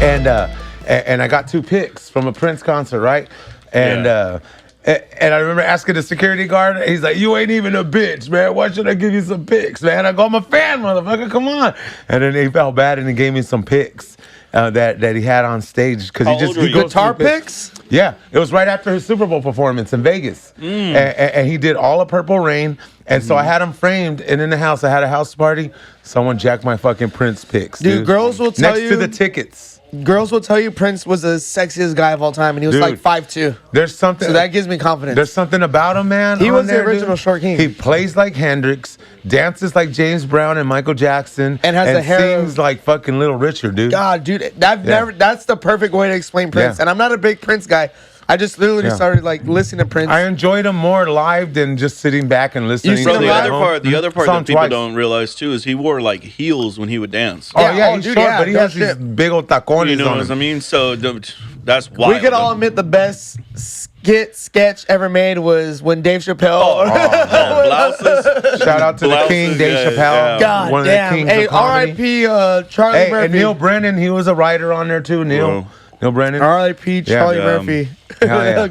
and I got 2 pics from a Prince concert, right? And and I remember asking the security guard, he's like, "You ain't even a bitch, man. Why should I give you some pics, man?" I go, "I'm a fan, motherfucker. Come on." And then he felt bad and he gave me some pics that he had on stage because he goes guitar pics. Yeah, it was right after his Super Bowl performance in Vegas, and he did all of Purple Rain, and so I had him framed. And in the house, I had a house party. Someone jacked my fucking Prince pics, dude. Girls will tell you next to the tickets. Girls will tell you Prince was the sexiest guy of all time, and he was like 5'2". There's something. So that gives me confidence. There's something about him, man. He was the original Short King. He plays like Hendrix, dances like James Brown and Michael Jackson, and has the hair sings like fucking Little Richard, dude. God, dude, that's the perfect way to explain Prince. And I'm not a big Prince guy. I just literally started like listening to Prince. I enjoyed him more live than just sitting back and listening. Bro, the other part that people don't realize too is he wore like heels when he would dance. Oh yeah, he's short, but he has these big old tacones. You know on what him. I mean? So that's why we could all admit the best sketch ever made was when Dave Chappelle. Blouses. Shout out to the King, Dave Chappelle. God one damn. Of the kings Hey, of comedy. R.I.P. Charlie Murphy. And Neil Brennan, he was a writer on there too. Neil Brennan. R.I.P. Charlie Murphy.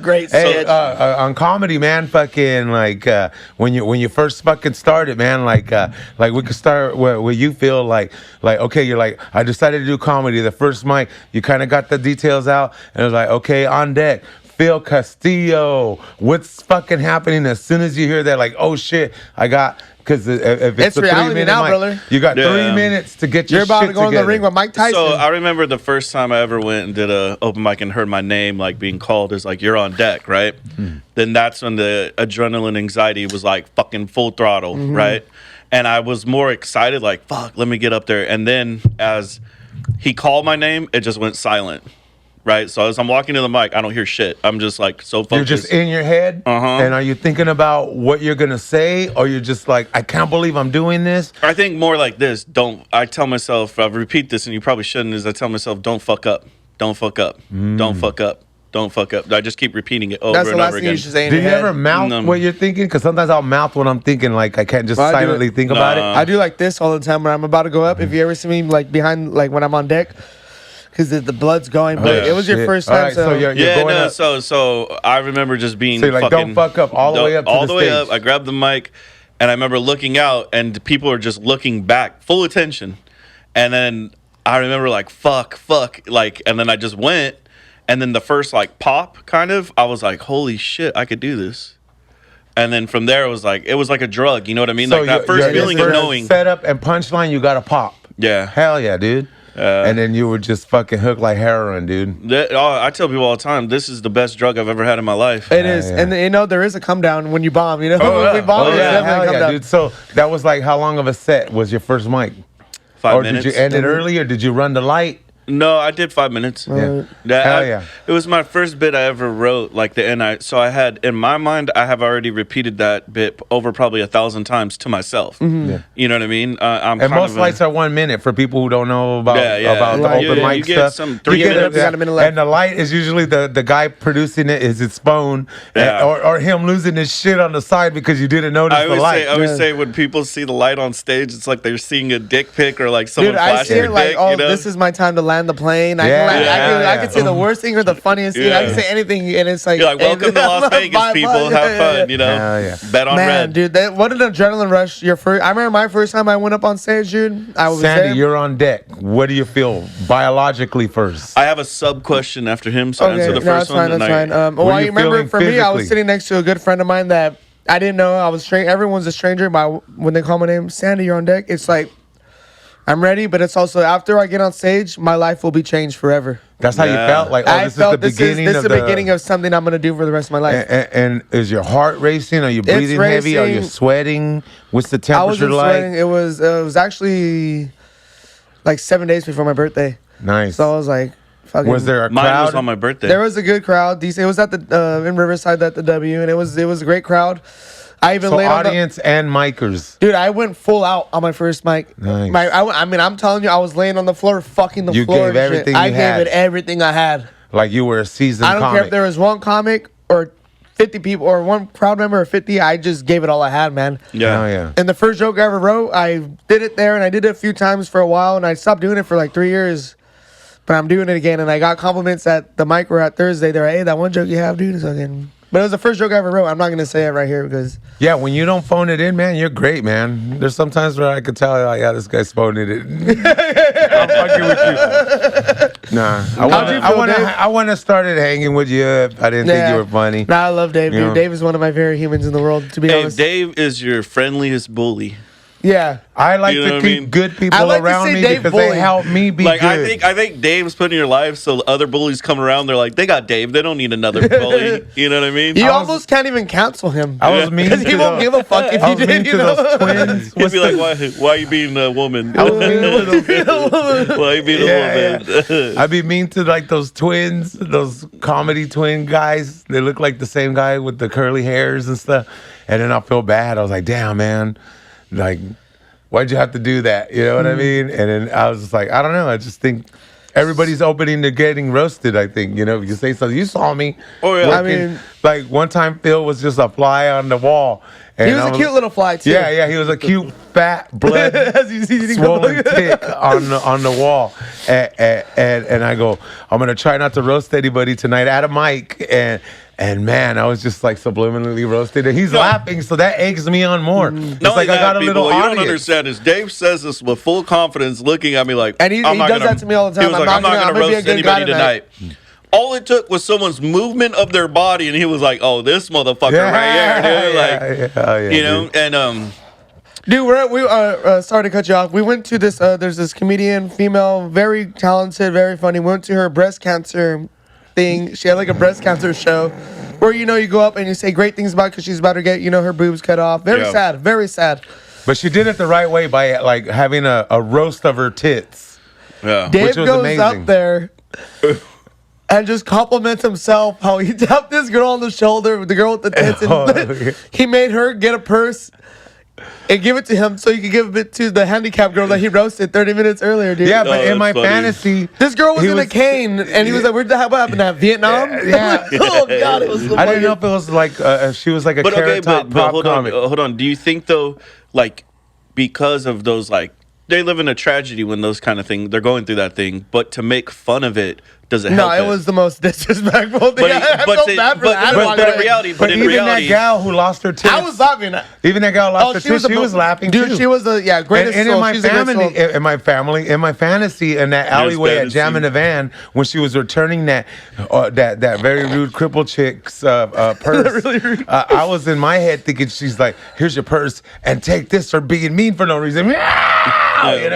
Great sketch. On comedy, man, fucking like when you first fucking started, man, like we could start where you feel like okay, you're like, I decided to do comedy. The first mic, you kind of got the details out, and it was like, okay, on deck. Fil Castillo, what's fucking happening? As soon as you hear that, like, oh shit, I got. Because if it's a reality 3-minute now, mic, brother. You got 3 minutes to get your shit about to go together. in the ring with Mike Tyson. So I remember the first time I ever went and did a open mic and heard my name like being called as like, you're on deck, right? Then that's when the adrenaline anxiety was like fucking full throttle, right? And I was more excited, like, fuck, let me get up there. And then as he called my name, it just went silent. Right, so as I'm walking to the mic, I don't hear shit. I'm just like so focused. You're just in your head, and are you thinking about what you're gonna say, or you're just like, I can't believe I'm doing this? I think more like this. I tell myself, I repeat this, and you probably shouldn't. Is I tell myself, don't fuck up, don't fuck up, don't fuck up, don't fuck up. I just keep repeating it over and over again. You should say in Do your you head. ever mouth what you're thinking? Because sometimes I'll mouth what I'm thinking. Like I can't just silently think about it. I do like this all the time when I'm about to go up. If you ever see me like behind, like when I'm on deck. Because the blood's going, but it was your first time. Right, so you're going up. So I remember just being like, fucking, don't fuck up all the way up to all the the way stage. up. I grabbed the mic, and I remember looking out, and people are just looking back, full attention. And then I remember like fuck, like, and then I just went, and then the first like pop, kind of, I was like, holy shit, I could do this. And then from there, it was like a drug. You know what I mean? So like that first feeling of knowing. Setup and punchline, you got to pop. Yeah. Hell yeah, dude. And then you were just fucking hooked like heroin, dude. I tell people all the time, this is the best drug I've ever had in my life. It is. And you know, there is a come down when you bomb, you know? When we bomb, hell yeah, dude. So that was like, how long of a set was your first mic? 5 minutes. Did you end it early, or did you run the light? No, I did 5 minutes. Yeah. Hell yeah. It was my first bit I ever wrote, like so I had, in my mind, I have already repeated that bit over probably 1,000 times to myself. Yeah. You know what I mean? And most lights are 1 minute for people who don't know about the open mic stuff. You get 3 minutes. Got a minute left. And the light is usually the guy producing it is his phone, or him losing his shit on the side because you didn't notice the light. I always say when people see the light on stage, it's like they're seeing a dick pic or like someone flashing a dick. Like, oh, this is my time to land the plane. I could say the worst thing or the funniest thing. I can say anything, and it's like, you're like, welcome to Las Vegas, people. Have fun, you know. Bet on red, dude. What an adrenaline rush! I remember my first time I went up on stage, dude. I was Sandy, you're on deck. What do you feel biologically first? I have a sub question after him, so answer the first one. That's fine. Well, I remember for me, I was sitting next to a good friend of mine that I didn't know. I was strange. Everyone's a stranger, but when they call my name, Sandy, you're on deck. It's like, I'm ready, but it's also after I get on stage, my life will be changed forever. That's how you felt? Like, this is the beginning of something I'm going to do for the rest of my life. And is your heart racing? Are you breathing heavy? Are you sweating? What's the temperature like? Sweating. It was actually like 7 days before my birthday. Nice. So I was like, fucking. Was there a crowd? Mine was on my birthday. There was a good crowd. It was at the in Riverside at the W, and it was a great crowd. I even laid audience and micers. Dude, I went full out on my first mic. Nice. I mean, I'm telling you, I was laying on the floor, fucking the floor. You gave everything I gave it everything I had. Like you were a seasoned comic. I don't care if there was one comic or 50 people or one crowd member or 50. I just gave it all I had, man. Yeah. Oh, yeah. And the first joke I ever wrote, I did it there, and I did it a few times for a while, and I stopped doing it for like 3 years. but I'm doing it again. And I got compliments at the mic were at Thursday. They're like, hey, that one joke you have, dude, is again. But it was the first joke I ever wrote. I'm not gonna say it right here because when you don't phone it in, man, you're great, man. There's sometimes where I could tell, like, yeah, this guy's phoning it in. I'm fucking with you. Nah, I want to start hanging with you. If I didn't think you were funny. Nah, I love Dave, dude. Dave is one of my favorite humans in the world. To be honest, Dave is your friendliest bully. Yeah, I like to keep good people around me because they help me be good. I think Dave's put in your life so other bullies come around. They're like, they got Dave. They don't need another bully. You know what I mean? You almost can't even cancel him. I was mean because he won't give a fuck if you did. You know, those twins. He'd be like, why are you being a woman? I was mean to those why are you being a woman? Yeah. I'd be mean to like those twins, those comedy twin guys. They look like the same guy with the curly hairs and stuff. And then I feel bad. I was like, damn, man, like. Why'd you have to do that? You know what I mean? And then I was just like, I don't know. I just think everybody's opening to getting roasted, I think. You know, if you say something, you saw me. Oh, yeah. Working. I mean, like one time Phil was just a fly on the wall. And he was a cute little fly, too. Yeah, he was a cute, fat, blood, swollen tick on the wall. And I go, I'm going to try not to roast anybody tonight at a mic. And man, I was just like subliminally roasted, and he's laughing, so that eggs me on more. It's like I got a little audience. You don't understand is Dave says this with full confidence, looking at me like, and he does that to me all the time. He was I'm not going to roast anybody tonight. All it took was someone's movement of their body, and he was like, "Oh, this motherfucker right here, dude!" Like, you know, and Dude, we sorry to cut you off. We went to this. There's this comedian, female, very talented, very funny. We went to her breast cancer thing. She had like a breast cancer show where you go up and you say great things about because she's about to get her boobs cut off. Very sad. But she did it the right way by like having a roast of her tits. Yeah, Dave goes up there and just compliments himself how he tapped this girl on the shoulder, the girl with the tits, and he made her get a purse and give it to him so he could give it to the handicapped girl that he roasted 30 minutes earlier, dude. Yeah, but in my fantasy... This girl was in a cane, and he was like, what happened to Vietnam? Yeah. Oh, God, it was so I didn't know if it was like... she was like a carrot top but hold comic. on, hold on. Do you think, though, like, because of those, like... They live in a tragedy when those kind of things... They're going through that thing. But to make fun of it... Does it help? No, it was the most disrespectful thing. But in reality, that gal who lost her tits, I was laughing. Even that gal lost her tits, she was laughing too. Dude, she was the greatest. And in my family, in my fantasy, in that alleyway at Jam in the Van, when she was returning that very rude crippled chick's purse, really rude. I was in my head thinking she's like, "Here's your purse, and take this for being mean for no reason." And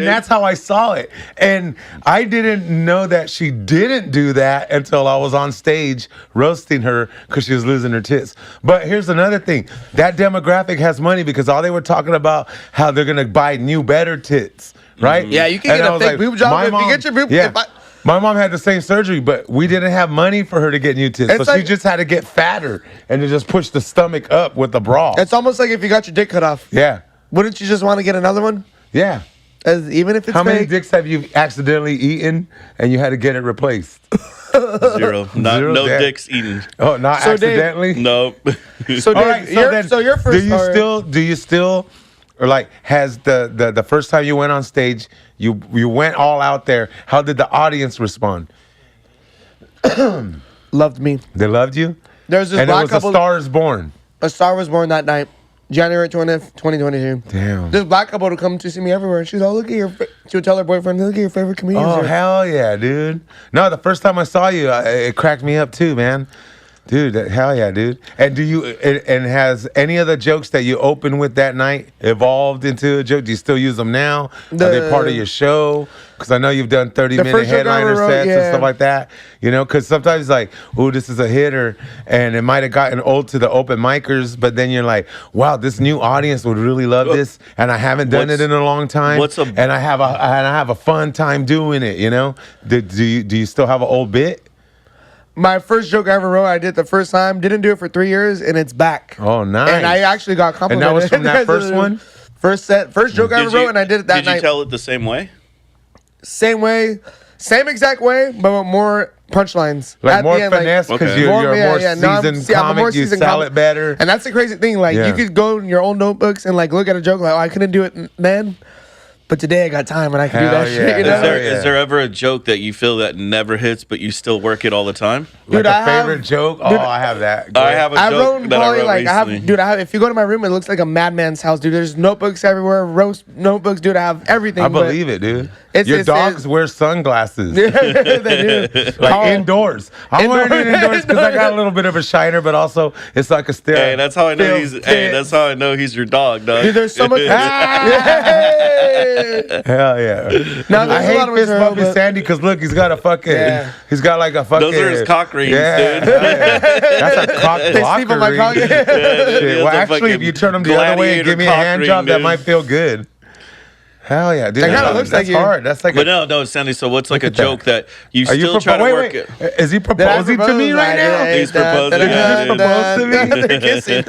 that's how I saw it. And I didn't know that she didn't do that until I was on stage roasting her because she was losing her tits. But here's another thing. That demographic has money because all they were talking about how they're going to buy new, better tits, right? Yeah, you can get a fake boob job if you get your boob. Yeah. My mom had the same surgery, but we didn't have money for her to get new tits. So she just had to get fatter and to just push the stomach up with the bra. It's almost like if you got your dick cut off. Yeah. Wouldn't you just want to get another one? Yeah. Even if it's How many dicks have you accidentally eaten and you had to get it replaced? Zero. No dicks eaten. Oh, not accidentally? Nope. So, Dave, so your first do you still or like has the first time you went on stage, you went all out there, how did the audience respond? Loved me. They loved you? There's this and black it was couple. A Star is Born. A Star was born that night. January 20th, 2022. Damn. This black couple would come to see me everywhere. She's look at she would tell her boyfriend, look at your favorite comedians. Oh, here. hell yeah, dude. No, the first time I saw you, it cracked me up too, man. Dude, hell yeah, dude. And and has any of the jokes that you opened with that night evolved into a joke? Do you still use them now? Are they part of your show? Because I know you've done 30-minute headliner sets and stuff like that. You know, because sometimes like, ooh, this is a hitter, and it might have gotten old to the open micers, but then you're like, wow, this new audience would really love this, and I haven't done it in a long time, and I have a fun time doing it. You know, do you still have an old bit? My first joke I ever wrote, I did the first time. Didn't do it for 3 years, and it's back. Oh, nice. And I actually got complimented. And that was from that first one? First joke I ever wrote, and I did it that night. Did you tell it the same way? Same way. Same exact way, but with more punchlines. Like more finesse, because you're a more seasoned comic, you sell it better. And that's the crazy thing. Like, you could go in your own notebooks and, like, look at a joke like, oh, I couldn't do it then. but today I got time and I can do Hell that yeah. shit. You know? Is there ever a joke that you feel that never hits, but you still work it all the time? Like Dude, a favorite joke? Oh, I have that. Go I ahead. have a I joke wrote that I probably wrote like recently. I have if you go to my room, it looks like a madman's house, dude. There's notebooks everywhere, roast notebooks, dude. I have everything. I believe it, dude. It's- Your it's- dogs wear sunglasses. they do. Like indoors. I'm wearing it indoors because I got a Indoors. little bit of a shiner, but also it's like a stare. Hey, that's how I know Feel he's. Hey, fit. that's how I know he's your dog, dog. Dude, there's so much. Yeah. Hell yeah. Now, I there's a hate lot of fist material, bumping but- Sandy because look, he's got a fucking. Yeah. He's got like a fucking. Those are his cock rings, yeah, dude. yeah. That's a cock They blocker sleep on my ring. cock. He Shit. has Well, a actually, if fucking you turn them the other way and give me a gladiator hand cock job, ring, that dude. might feel good. Hell yeah, dude. That kinda That's- looks like that's you. hard. That's like But no, Sandy. So what's like a at that. joke that you Are you still try to wait, work wait. it? Is he proposing to me right now? He's proposing. Did you just propose to me? They're kissing.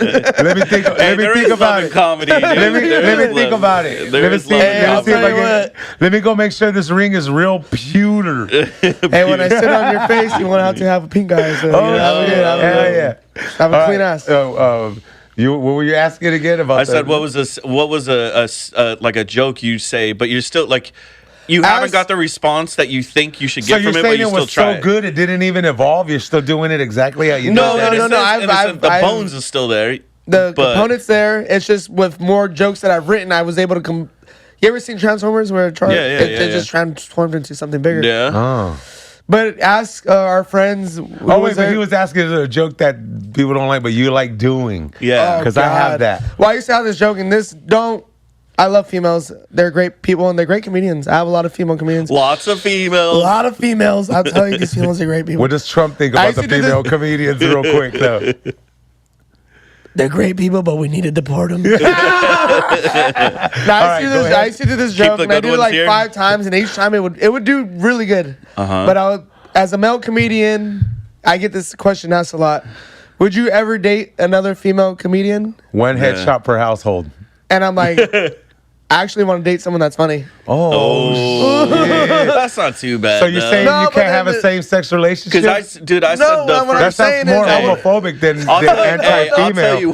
Let me think. Hey, Let me there think is about love in it. comedy, dude. Let me There is think love. about it. There Let me is see. love in Hey, I'll Let me see if tell I you can. what. Let me go make sure this ring is real pewter. Hey, when I sit on your face, you want to have a pink eye. So Oh, have shit. Hell yeah. Have a All clean right. ass. What were you asking again about? I said, what was a like a joke you say, but you're still like, you haven't got the response that you think you should So get you're from it, but saying you it still was try so it. good it didn't even evolve? You're still doing it exactly how you No, did it? no, no. The bones is still there. The but- components there. It's just with more jokes that I've written, I was able to You ever seen Transformers where it just transformed into something bigger? Yeah. Oh. But ask our friends. Oh wait, but he was asking a joke that people don't like, but you like doing. Yeah. because I have that. Well, I used to have this joke, and I love females. They're great people, and they're great comedians. I have a lot of female comedians. Lots of A females. lot of females. I'll tell you, these females are great people. What does Trump think I about used the to do female this- comedians real quick though? They're great people, but we need to deport them. right, go ahead. I used to do this joke, the and I good did it ones like here. 5 times, and each time it would do really good. Uh-huh. But as a male comedian, I get this question asked a lot. Would you ever date another female comedian? One Yeah. headshot per household. And I'm like, I actually want to date someone that's funny. Oh, that's not too bad. So you're saying No, you but can't have a then same-sex relationship? Because I No, said the what I'm that first. sounds saying is more I would- homophobic than I'll tell anti-female. you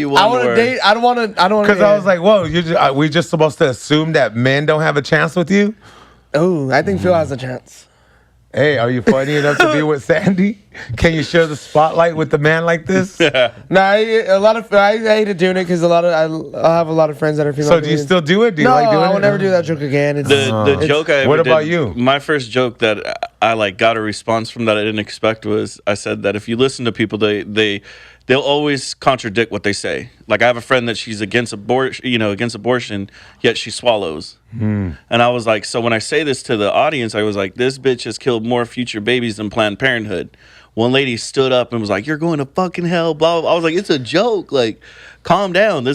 one. I want to word. date. I don't want to. Because I was like, whoa, we just supposed to assume that men don't have a chance with you? oh, I think Phil has a chance. Hey, are you funny enough to be with Sandy? Can you share the spotlight with a man like this? No, I hated doing it because I have a lot of friends that are female. So do you comedians. still do it? Do you No, like doing it? I will never do that joke again. It's, The joke I ever What did, about you? My first joke that I like got a response from that I didn't expect was I said that if you listen to people, they'll always contradict what they say. Like I have a friend that she's against abortion, yet she swallows. And I was like, so when I say this to the audience, I was like, this bitch has killed more future babies than Planned Parenthood. One lady stood up and was like, you're going to fucking hell, blah, blah, blah. I was like, it's a joke. Like, calm down.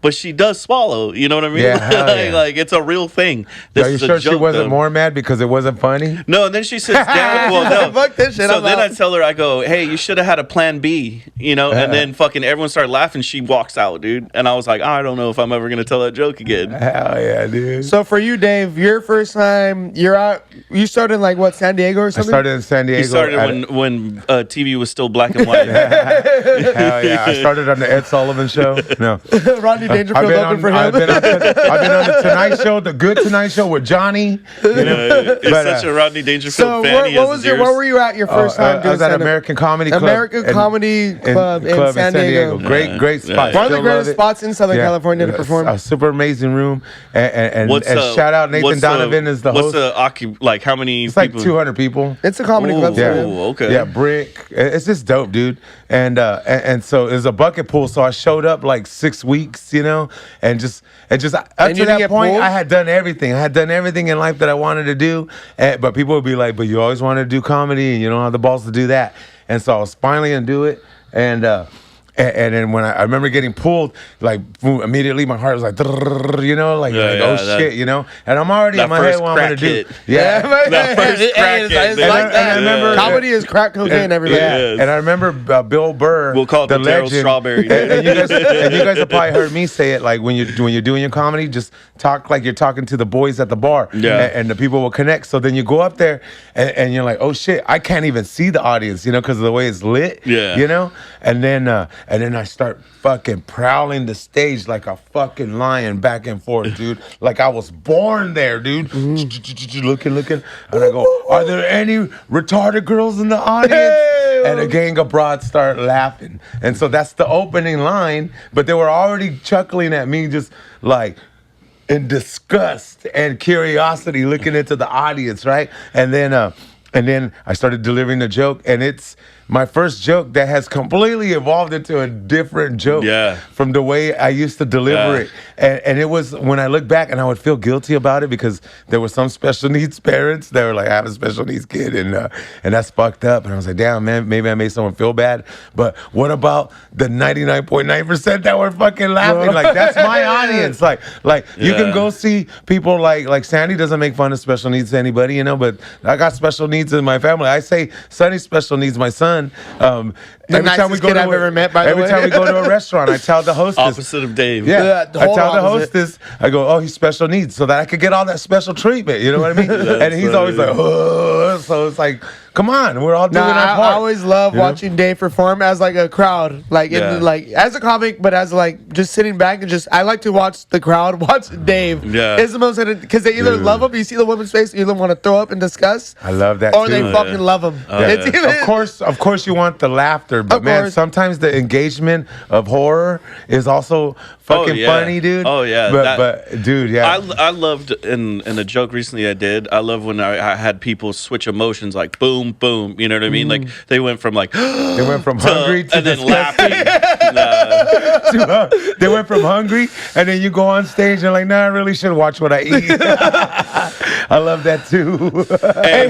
But she does swallow. You know what I mean? Yeah, hell yeah. like it's a real thing. This Are you is a sure she joke, wasn't though. more mad because it wasn't funny? No, and then she sits down. Well, no. Fuck this shit, So I'm then out. I tell her, I go, hey, you should have had a plan B, and then fucking everyone started laughing. She walks out, dude. And I was like, I don't know if I'm ever going to tell that joke again. Hell yeah, dude. So for you, Dave, your first time, you're out. You started in like what, San Diego or I something? started in San Diego. He started when TV was still black and white. Hell yeah. I started on the Ed Sullivan Show. No. Rodney Dangerfield open for him. I've been on the Tonight Show, the Good Tonight Show with Johnny. It's But, such a Rodney Dangerfield so fan. where were you at your first time I doing was at stand-up? American Comedy Club. American Comedy Club in San Diego. Great spot. One of the Still greatest love it. spots in Southern California to perform. A super amazing room. And What's shout out Nathan Donovan is the host. Like how many It's like people? 200 people. It's a comedy club. Ooh, So okay. Yeah, brick. It's just dope, dude. And so it was a bucket pool. So I showed up like 6 weeks, and just up you to didn't that get point, pulled? I had done everything. I had done everything in life that I wanted to do. But people would be like, "But you always wanted to do comedy, and you don't have the balls to do that." And so I was finally gonna do it, and then when I remember getting pulled, like boom, immediately my heart was like, shit, and I'm already That in my head first what I'm gonna crack do. hit. Yeah. That first crack hit, It's dude. like that. And I remember- Comedy is crack cocaine, everybody. Yeah, Yes. and I remember Bill Burr. We'll call it the the Daryl legend. Strawberry. And you guys have probably heard me say it. Like when you're doing your comedy, just talk like you're talking to the boys at the bar. Yeah. And the people will connect. So then you go up there, and you're like, oh shit, I can't even see the audience, because of the way it's lit. Yeah. And then and then I start fucking prowling the stage like a fucking lion back and forth, dude. Like I was born there, dude. Looking, and I go, are there any retarded girls in the audience? And a gang of broads start laughing. And so that's the opening line, but they were already chuckling at me just like in disgust and curiosity looking into the audience, right? And then I started delivering the joke, and it's my first joke that has completely evolved into a different joke from the way I used to deliver it. And it was when I look back, and I would feel guilty about it because there were some special needs parents that were like, I have a special needs kid, and that's fucked up. And I was like, damn, man, maybe I made someone feel bad. But what about the 99.9% that were fucking laughing? Like, that's my audience. Like you can go see people like Sandy doesn't make fun of special needs to anybody, you know, but I got special needs in my family. I say Sonny's special needs my son. Every time we go to I've ever met, by the way. Every time we go to a restaurant, I tell the hostess. Opposite of Dave. Yeah, I tell the opposite. hostess, I go, oh, he's special needs, so that I could get all that special treatment. You know what I mean? And he's always like, oh, so it's like, come on, we're all doing our part. I always love watching Dave perform as like a crowd, like like as a comic, but as like just sitting back and just I like to watch the crowd watch Dave. Yeah, it's the most because they either love him, you see the woman's face, you either want to throw up and discuss. I love that, or too. they fucking love him. It's either, of course, you want the laughter, but man, sometimes the engagement of horror is also fucking funny, dude. Oh yeah, but dude, I loved in a joke recently I did. I love when I had people switch emotions like boom, boom. You know what I mean? Like they went from like they went from hungry to and then laughing. They went from hungry, and then you go on stage and like, nah, I really should watch what I eat. I love that too. Hey,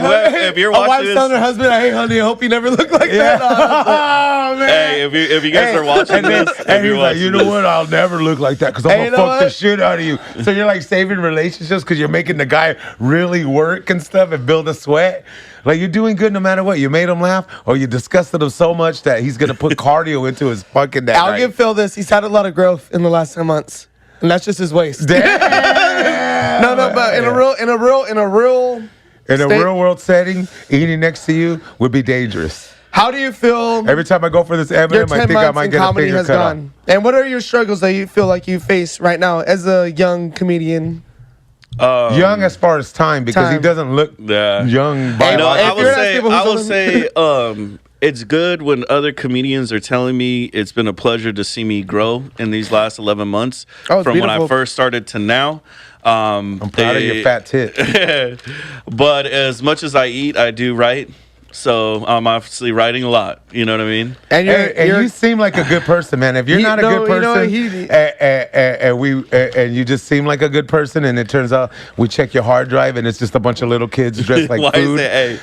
if you're watching this, telling her husband, "Hey, honey, I hope you never look like that." Oh, man. Hey, if you guys are watching this, and he's like, you know what? I'll never look like that because I'm gonna fuck the shit out of you. So you're like saving relationships because you're making the guy really work and stuff and build a sweat. Like, you're doing good no matter what. You made him laugh, or you disgusted him so much that he's gonna put cardio into his fucking that I'll give Phil this. He's had a lot of growth in the last 10 months, and that's just his waist. Damn. No, but in a real world setting, eating next to you would be dangerous. How do you feel? Every time I go for this M&M, I think I might get a finger cut off. And what are your struggles that you feel like you face right now as a young comedian? Young as far as time, because he doesn't look young. I will say, it's good when other comedians are telling me it's been a pleasure to see me grow in these last 11 months from when I first started to now. I'm proud of your fat tit. But as much as I eat, I do write. So I'm obviously writing a lot. You know what I mean? And you seem like a good person, man. If you're not a good person, and you just seem like a good person, and it turns out we check your hard drive and it's just a bunch of little kids dressed like food.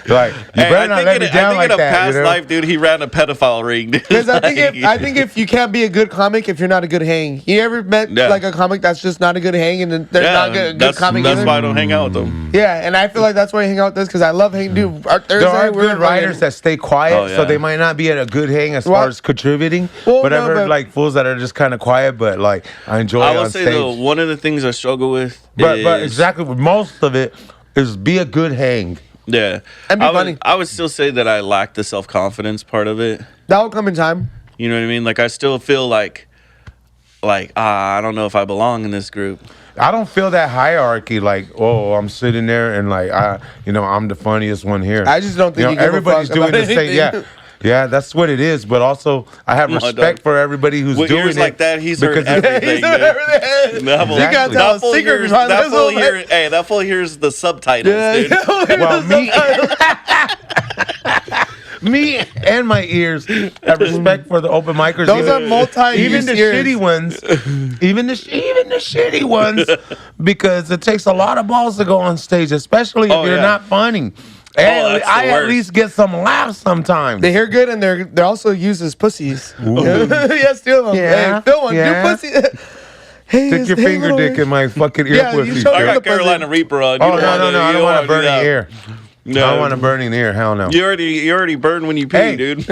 Like, you better not let me down like that. In a past life, dude, he ran a pedophile ring. Because I think if you can't be a good comic if you're not a good hang. You ever met like a comic that's just not a good hang and they're not a good comic? That's why I don't hang out with them. Yeah, and I feel like that's why I hang out with this because I love hanging. Dude, there are good writers that stay quiet, so they might not be at a good hang as far as contributing. But I've heard like fools that are just kind of quiet, but like I enjoy it on stage. I will say though, one of the things I struggle with, but exactly most of it is be a good hang. Yeah, and be funny. I would still say that I lack the self-confidence part of it. That will come in time. You know what I mean? Like I still feel like I don't know if I belong in this group. I don't feel that hierarchy. Like, oh, I'm sitting there and like I'm the funniest one here. I just don't think everybody's doing the same. Yeah, that's what it is. But also, I have respect for everybody who's doing ears it. Like that, he's heard everything. You gotta tell a secret behind this. That fool hears the subtitles. Dude. Well, me and my ears have respect for the open micers. Those are even the shitty ones. Even the shitty ones, because it takes a lot of balls to go on stage, especially if you're not funny. And I at least get some laughs sometimes. They hear good and they're also used as pussies. Yeah, steal them. Yeah. Hey, Phil one, you pussy. Hey, stick your finger dick in my fucking ear pussy. I got Carolina Reaper on. Oh, no, I don't want to burn your ear. No. I don't want to burn in the ear. Hell no. You already burn when you pee, dude.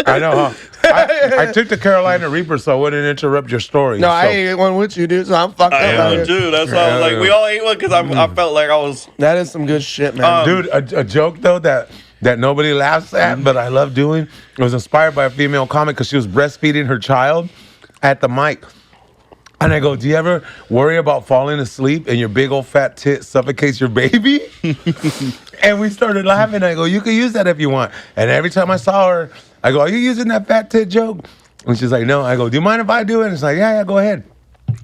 I know, huh? I took the Carolina Reaper so I wouldn't interrupt your story. No, I ate one with you, dude, so I'm fucked up. I am, too. That's why I was like, we all ate one because I felt like I was... That is some good shit, man. Dude, a joke, though, that that nobody laughs at, but I love doing. It was inspired by a female comic because she was breastfeeding her child at the mic. And I go, do you ever worry about falling asleep and your big old fat tit suffocates your baby? And we started laughing. I go, you can use that if you want. And every time I saw her, I go, are you using that fat tit joke? And she's like, no. I go, do you mind if I do it? And it's like, yeah, go ahead.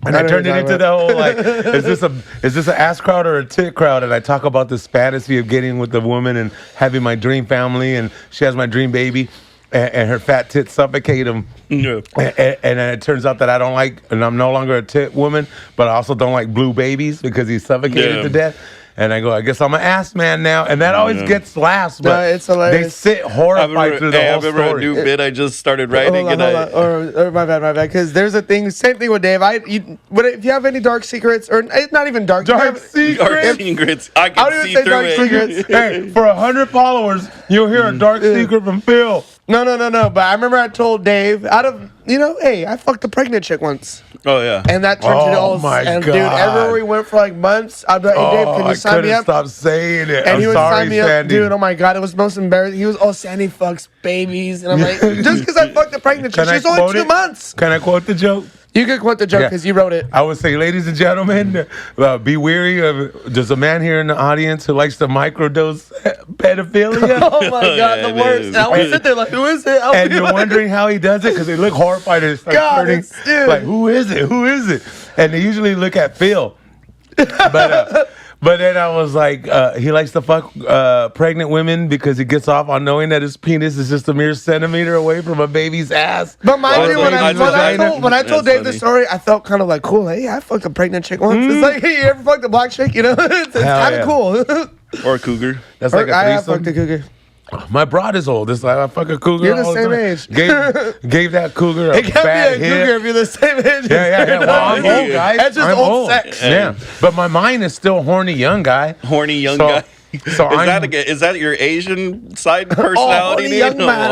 And I turned it into the whole, like, is this an ass crowd or a tit crowd? And I talk about this fantasy of getting with the woman and having my dream family, and she has my dream baby. And her fat tits suffocate him. Yeah. And then it turns out that I don't like, and I'm no longer a tit woman, but I also don't like blue babies because he's suffocated to death. And I go, I guess I'm an ass man now. And that always gets laughs, but it's hilarious. they sit horrified through the whole story. I remember a new bit I just started writing. Hold on. Or my bad. Because there's a thing, same thing with Dave. If you have any dark secrets, or it's not even dark secrets. Dark secrets. I can see through it. Secrets. Hey, for 100 followers, you'll hear a dark secret from Phil. No. But I remember I told Dave, hey, I fucked a pregnant chick once. Oh, yeah. And that turned into all. My and God. Dude, everywhere we went for like months, I'd be like, hey, Dave, can you sign me up? I couldn't stop saying it. And he would sign me Sandy. up. Dude, oh my God, it was most embarrassing. He was, Sandy fucks babies. And I'm like, just because I fucked a pregnant chick, she's only 2 months. Can I quote the joke? You can quote the joke because you wrote it. I would say, ladies and gentlemen, be wary of, there's a man here in the audience who likes to microdose pedophilia. Oh my God, the worst. And I would sit there like, who is it? And you're wondering how he does it because they look horrified and start turning. Like, who is it? And they usually look at Phil. But then I was like, he likes to fuck pregnant women because he gets off on knowing that his penis is just a mere centimeter away from a baby's ass. But mind you, when I told Dave the story, I felt kind of like cool. Like, hey, I fucked a pregnant chick once. It's like, hey, you ever fucked a black chick? It's kind of cool. Or a cougar. That's like a threesome. I have fucked a cougar. My broad is old. It's like I fuck a cougar. You're the all same time. age. Gave that cougar a It can't bad be a hit. cougar if you're the same age. Yeah. Well, I'm old, guys. That's just I'm old sex. Yeah, but my mind is still horny young guy. Horny young guy. So is that your Asian side personality? Horny young man.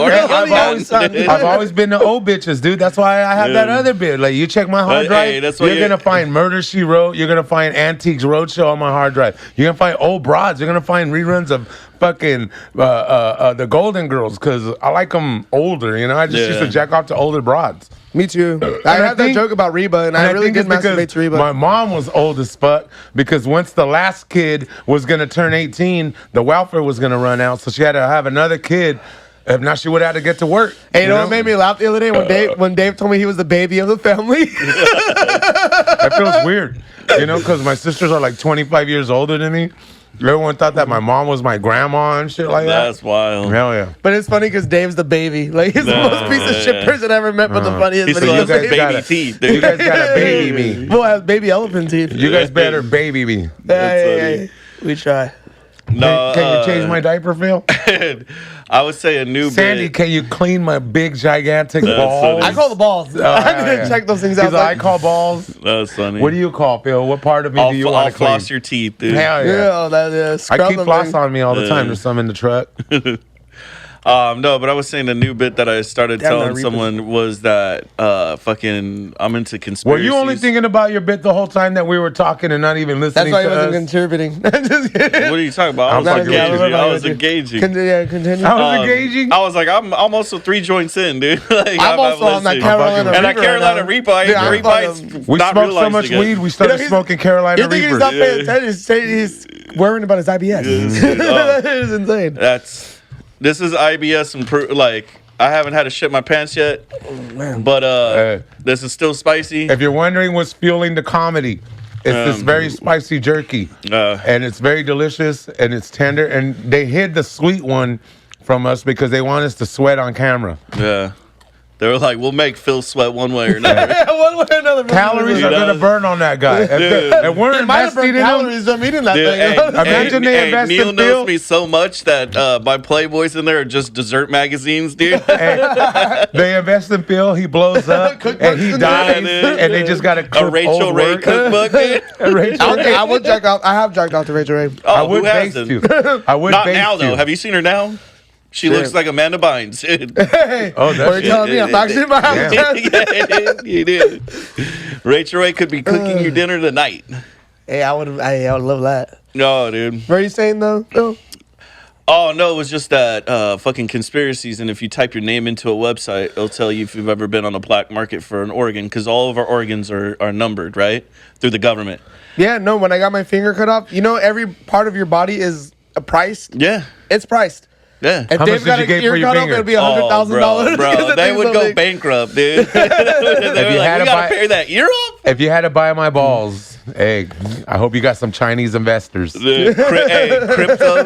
I've always been the old bitches, dude. That's why I have that other bit. Like, you check my hard drive, you're gonna find Murder She Wrote. You're gonna find Antiques Roadshow on my hard drive. You're gonna find old broads. You're gonna find reruns of fucking the Golden Girls because I like them older. I just used to jack off to older broads. Me too. I had that joke about Reba, and I really did masturbate to Reba. My mom was old as fuck because once the last kid was going to turn 18, the welfare was going to run out, so she had to have another kid. If not, she would have had to get to work. Hey, you know what made me laugh the other day? When Dave told me he was the baby of the family. That feels weird, because my sisters are like 25 years older than me. Everyone thought that my mom was my grandma and shit like that. That's wild. Hell yeah. But it's funny because Dave's the baby. Like, he's the most piece of shit person I ever met, but the funniest. He still has baby teeth, dude. You guys gotta baby me. Boy, I have baby elephant teeth. You guys better baby me. Hey. We try. No, can you change my diaper, Phil? I would say a new Sandy, bit. can you clean my big, gigantic balls? I call the balls. I need to check those things out. I call balls. That's funny. What do you call, Phil? What part of me do you want to clean? I'll floss your teeth, dude. Hell yeah. Yeah, that is. I keep floss on me all the time. There's some in the truck. No, but I was saying the new bit that I started telling someone was that I'm into conspiracies. Were you only thinking about your bit the whole time that we were talking and not even listening to us? That's why he wasn't contributing. What are you talking about? I was engaging. Continue. I was engaging? I was like, I'm also 3 joints in, dude. Like, I'm also on that Carolina Reaper. And that Carolina Reaper, we smoked so much weed, we started smoking Carolina Reaper. He's not paying attention. He's worrying about his IBS. That is insane. This is IBS and I haven't had to shit my pants yet, but this is still spicy. If you're wondering what's fueling the comedy, it's this very spicy jerky, and it's very delicious and it's tender. And they hid the sweet one from us because they want us to sweat on camera. Yeah. They were like, we'll make Phil sweat one way or another. One way or another. Calories are going to burn on that guy. And we're investing in calories from eating that thing. Imagine they invest Neil in Phil. knows me so much that my Playboys in there are just dessert magazines, dude. They invest in Phil. He blows up and he dies. And they just got a Rachel Ray cookbook, dude. I would jack off. I have jacked off to Rachel Ray. Oh, I would base you. I would Not base now, you. though. Have you seen her now? She looks like Amanda Bynes. Hey, oh, that's what are you telling me? I'm actually my house. Yeah, you did. Rachel Ray could be cooking your dinner tonight. Hey, I would love that. No, dude. What are you saying though, Phil? Oh no, it was just that fucking conspiracies. And if you type your name into a website, it'll tell you if you've ever been on a black market for an organ, because all of our organs are numbered, right, through the government. Yeah, no. When I got my finger cut off, you know, every part of your body is priced. Yeah, it's priced. Yeah. If How Dave much got did you a get for ear your cut off, finger? it would be $100,000. Bro, they would go bankrupt, dude. We gotta pay that ear off. If you had to buy my balls, hey, I hope you got some Chinese investors. Crypto.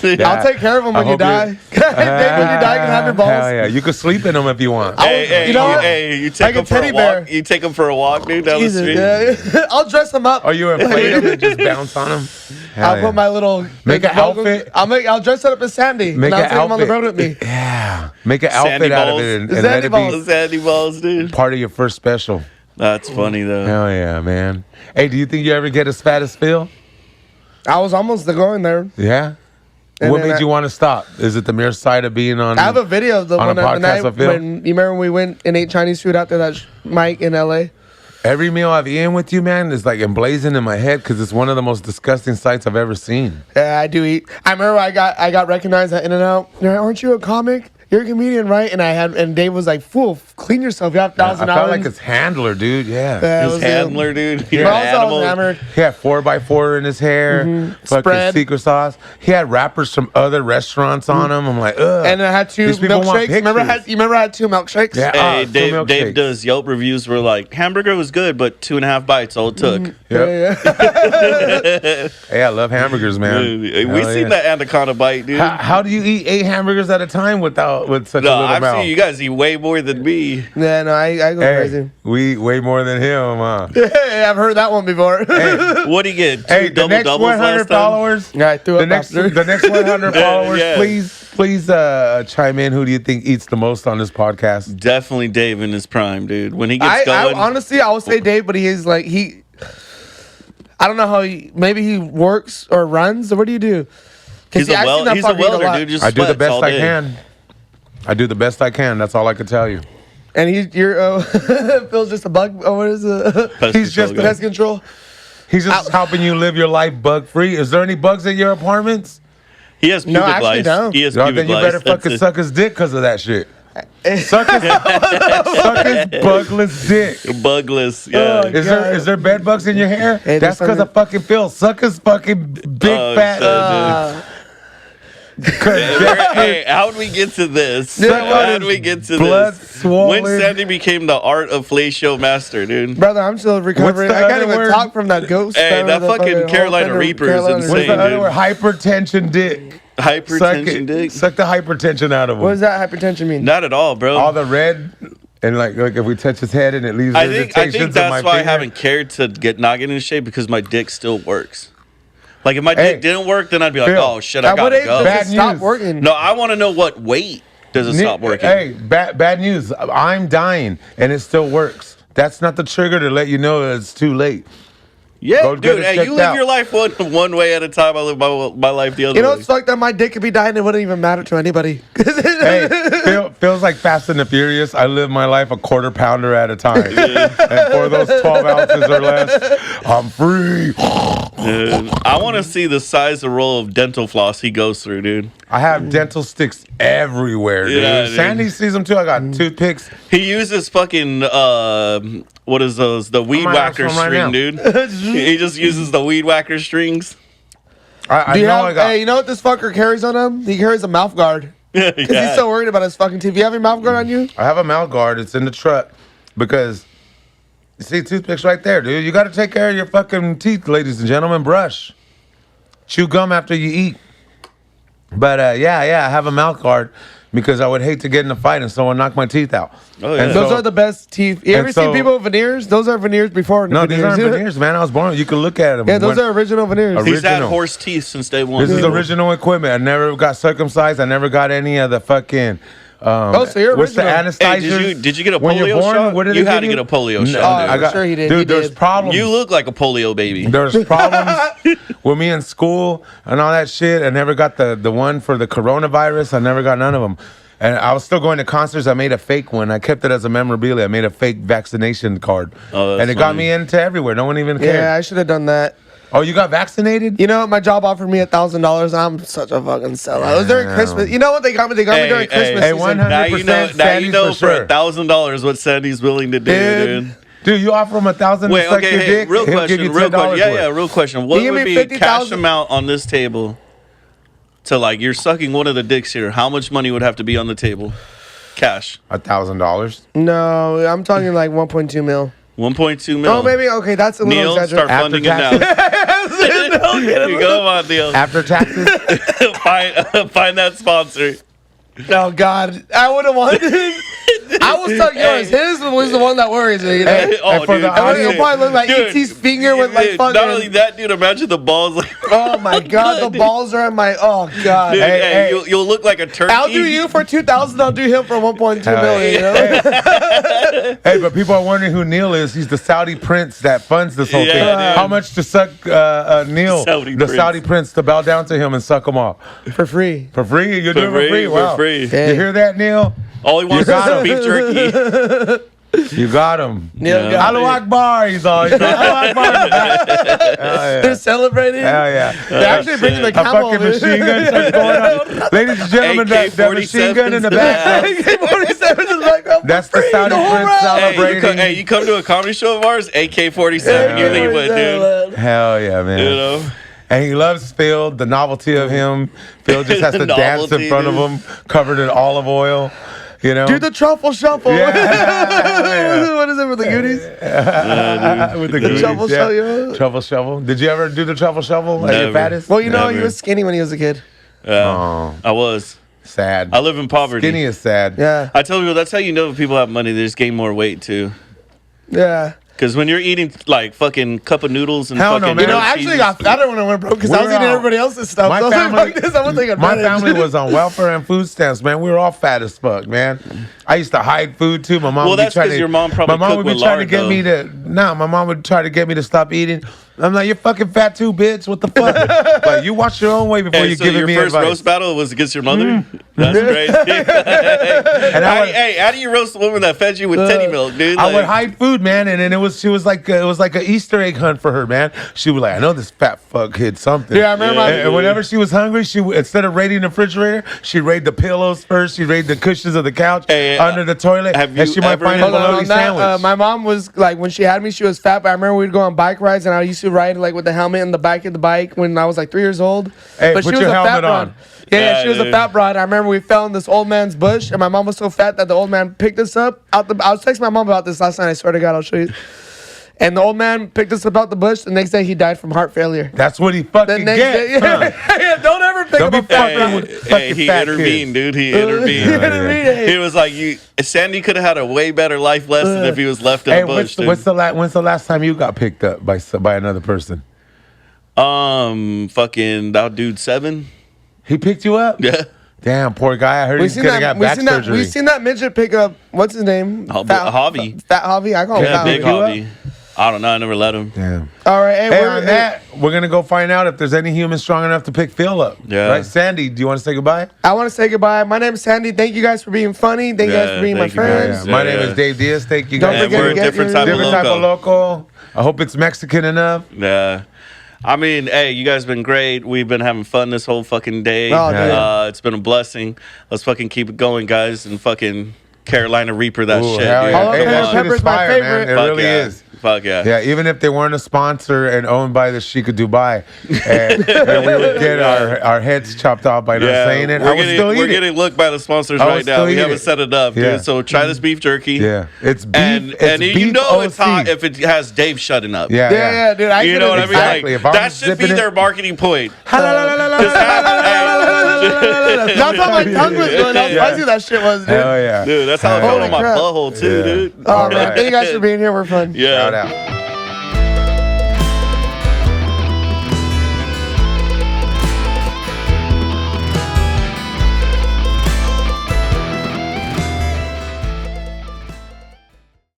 Yeah. I'll take care of them when you die. Dave, when you die, you can have your balls. Hell yeah, you can sleep in them if you want. You take them for a walk. You take them for a walk, dude, down the street. Yeah. I'll dress them up. Oh, you inflate them and just bounce on them? I'll put my little make an outfit. I'll dress it up as Sandy. Make and I'll an take him on the road outfit. with me. Yeah, make an Sandy outfit out of balls. it and Sandy let it balls. be Sandy balls, dude. part of your first special. That's funny though. Hell yeah, man. Hey, do you think you ever get as fat as Phil? I was almost going there. Yeah. And What then made you want to stop? Is it the mere sight of being on? I have a video of the on one a the podcast night with Phil? when you remember when we went and ate Chinese food out there that Mike in LA. Every meal I've eaten with you, man, is like emblazoned in my head because it's one of the most disgusting sights I've ever seen. Yeah, I do eat. I remember I got recognized at In-N-Out. Aren't you a comic? You're a comedian, right? And Dave was like, "Fool, clean yourself. You have I $1,000." felt like his handler, dude. Yeah. His handler, dude. But also I was hammered. He had 4x4 in his hair, fucking Spread. secret sauce. He had wrappers from other restaurants on him. I'm like, ugh. And I had two These people want milkshakes. You remember I had two milkshakes? Yeah. Hey, two Dave milkshakes. does Yelp reviews where like hamburger was good, but 2.5 bites all it took. Yep. Yeah. Hey, I love hamburgers, man. We Hell seen yeah. that anaconda bite, dude. How do you eat 8 hamburgers at a time with such a No, little I've mouth? seen you guys eat way more than me. Yeah, no, I go Hey, crazy. we eat way more than him, huh? Hey, I've heard that one before. Hey, What do you get? Two hey, the next double-doubles 100 last time? followers, Yeah, I threw the up next after. the next 100 followers, Yeah. please chime in. Who do you think eats the most on this podcast? Definitely Dave in his prime, dude. When he gets I going. honestly, I would say Dave, but he is like I don't know how maybe he works or runs. Or what do you do? He's a welder, dude. Just I do the sweats best all I day. can. I do the best I can. That's all I can tell you. And you're Phil's just a bug. Oh, what is it? Pest He's just control guy. Pest control. He's just helping you live your life bug free. Is there any bugs in your apartments? He has pubic actually lice. don't. He has Y'all, pubic then you lice. better That's fucking it. suck his dick because of that shit. Suck his bugless dick. Bugless. Yeah. Is there bed bugs in your hair? Hey, That's there's because of fucking Phil. Suck his fucking big fat. Hey, how'd we get to this? How'd we get to blood this? swollen. When Sandy became the art of fellatio master, dude. Brother, I'm still recovering. the I can't other even word? talk from that ghost. Hey, that fucking Carolina Reaper is What's insane. the other dude. word? Hypertension dick. Hypertension, dick. Suck the hypertension out of him. What does that hypertension mean? Not at all, bro. All the red, and like if we touch his head and it leaves I think indentations in that's my why I finger. haven't cared to not get in shape, because my dick still works. Like if my Hey, dick didn't work, then I'd be like, Phil, oh shit, I At what gotta age go. does it stop news. working? No, I want to know what weight does it stop working. Hey, bad news. I'm dying, and it still works. That's not the trigger to let you know that it's too late. Yeah, Go get dude. it Hey, checked you live out. your life one way at a time. I live my life the other You know way. what's fucked up? My dick could be dying. It wouldn't even matter to anybody. Hey, feels like Fast and the Furious. I live my life a quarter pounder at a time. And for those 12 ounces or less, I'm free. Dude, I want to see the size of roll of dental floss he goes through, dude. I have dental sticks everywhere, dude. Yeah, dude. Sandy sees them too. I got toothpicks. He uses fucking what is those? The weed might whacker ask him right string, now. dude. He just uses the weed whacker strings. I Do you know have, I got. hey, you know what this fucker carries on him? He carries a mouth guard. Yeah. Because he's so worried about his fucking teeth. You have your mouth guard on you? I have a mouth guard. It's in the truck because you see toothpicks right there, dude. You got to take care of your fucking teeth, ladies and gentlemen. Brush, chew gum after you eat. But yeah, I have a mouth guard because I would hate to get in a fight and someone knock my teeth out. Oh, yeah. And Those so- are the best teeth. You and ever so- seen people with veneers? Those are veneers before No, these aren't veneers. veneers, man. I was born. You can look at them. Yeah, those are original veneers. He's had original. horse teeth since day one. This is original equipment. I never got circumcised. I never got any of the fucking. So you're what's the original. Hey, anesthesia? did you get a When you're polio born, shot? what did You they had give to get a polio No, shot, dude. I got, Sure he did. Dude, He there's did. problems. You look like a polio baby. There's problems with me in school and all that shit. I never got the one for the coronavirus. I never got none of them. And I was still going to concerts. I made a fake one. I kept it as a memorabilia. I made a fake vaccination card. Oh, that's and it got funny. me into everywhere. No one even cared. Yeah, I should have done that. Oh, you got vaccinated? You know, my job offered me $1,000. I'm such a fucking sellout. It was during Christmas. You know what they got me? They got me during Christmas. Hey, 100%. Now you know for $1,000 what Sandy's willing to do, dude. Dude, you offer him $1,000 to suck your dick? Real question. Real question. What would be cash amount on this table to like you're sucking one of the dicks here? How much money would have to be on the table? Cash. $1,000. No, I'm talking like 1.2 mil. 1.2 mil. Oh, maybe okay. That's a little exaggerated. Start funding it now. Go on, Neil. After taxes, find that sponsor. Oh God, I would have wanted. I will suck yours. His was the one that worries me. You know? Dude, it'll probably look like E.T.'s finger with like fucking. Not only that, dude. Imagine the balls. Like, oh my God, the balls are in my. Oh God. Dude, you'll look like a turkey. I'll do you for 2,000. I'll do him for 1.2 million. You know? Hey, but people are wondering who Neil is. He's the Saudi prince that funds this whole thing. Dude. How much to suck Neil, Saudi prince, to bow down to him and suck him off for free? For free? You're doing it for free? Wow. For free. You hear that, Neil? All he wants is some beef jerky. You got him. Neil got Allahu Akbar. He's all. Allahu Akbar. They're celebrating. Hell yeah. They're actually bringing the camel. A fucking machine gun starts going on. Ladies and gentlemen, that machine gun in the back. AK-47 is back up. That's the Saudi prince celebrating. Hey, you come to a comedy show of ours, AK-47, you leave with, dude. Hell yeah, man. You know? And he loves Phil, the novelty of him. Phil just has to dance in front of him, covered in olive oil. You know? Do the truffle shuffle. Yeah. What is it with the goodies? With the goodies. Truffle shuffle. Truffle shovel. Did you ever do the truffle shovel at your fattest? Well, you know, he was skinny when he was a kid. I was. Sad. I live in poverty. Skinny is sad. Yeah. I tell people that's how you know if people have money, they just gain more weight too. Yeah. Because when you're eating like fucking cup of noodles and Hell fucking, no, man. You know, I actually got fatter when I went broke because I was eating everybody else's stuff. My so family, like, this, my family was on welfare and food stamps, man. We were all fat as fuck, man. I used to hide food too. My mom. Well, that's because your mom probably. My mom would be trying to get me to. Nah, my mom would try to get me to stop eating. I'm like, you're fucking fat too, bitch. What the fuck? Like, you watch your own way before you give me advice. Your first roast battle was against your mother. That's crazy. Hey, how do you roast a woman that fed you with teddy milk, dude? I would hide food, man, and then it was like an Easter egg hunt for her, man. She was like, I know this fat fuck hid something. Yeah, I remember. And whenever she was hungry, she instead of raiding the refrigerator, she'd raid the pillows first. She'd raid the cushions of the couch under the toilet, and she might find a bologna sandwich. My mom was like, when she had me, she was fat, but I remember we'd go on bike rides, and I used to ride like with the helmet in the back of the bike when I was like 3 years old. Hey, but put she was your a helmet fat broad. on. Yeah, she was a fat broad. I remember we fell in this old man's bush, and my mom was so fat that the old man picked us up out the. I was texting my mom about this last night. I swear to God, I'll show you. And the old man picked us up out the bush. The next day, he died from heart failure. That's what he fucking gets. Yeah, don't ever pick up a fat Hey, he intervened, dude. He intervened. He was like, Sandy could have had a way better life lesson if he was left in the bush. When's the last time you got picked up by another person? Fucking that dude 7. He picked you up? Yeah. Damn, poor guy. I heard he's gonna get back surgery. We've seen that midget pick up. What's his name? Hobby. Fat Hobby. I call him Fat Big Hobby. I don't know. I never let him. Damn. All right. Hey, on that, we're gonna go find out if there's any human strong enough to pick Phil up. Yeah. Right, Sandy. Do you want to say goodbye? I want to say goodbye. My name is Sandy. Thank you guys for being funny. Thank you guys for being my friends. My name is Dave Diaz. Thank you guys. Don't forget we're a different type of loco. I hope it's Mexican enough. Yeah. I mean, hey, you guys been great. We've been having fun this whole fucking day. It's been a blessing. Let's fucking keep it going, guys, and fucking Carolina Reaper that shit. Hell dude. yeah. Hey, that shit is my favorite. Man. It really is. Fuck yeah. Yeah, even if they weren't a sponsor and owned by the Sheik of Dubai, and we would get our heads chopped off by not saying it, we're getting looked by the sponsors right now. We haven't set it up, dude. So try this beef jerky. Yeah. It's beef. And beef you know OC. it's hot if it has Dave shutting up. Yeah, dude. You know what I mean? Exactly. Like, that should be their marketing point. That's how my tongue was doing. How spicy that shit was, dude. Hell yeah. Dude, that's how I felt on my butthole, too, dude. Oh, man. Thank you guys for being here. We're fun. Yeah. Shout out.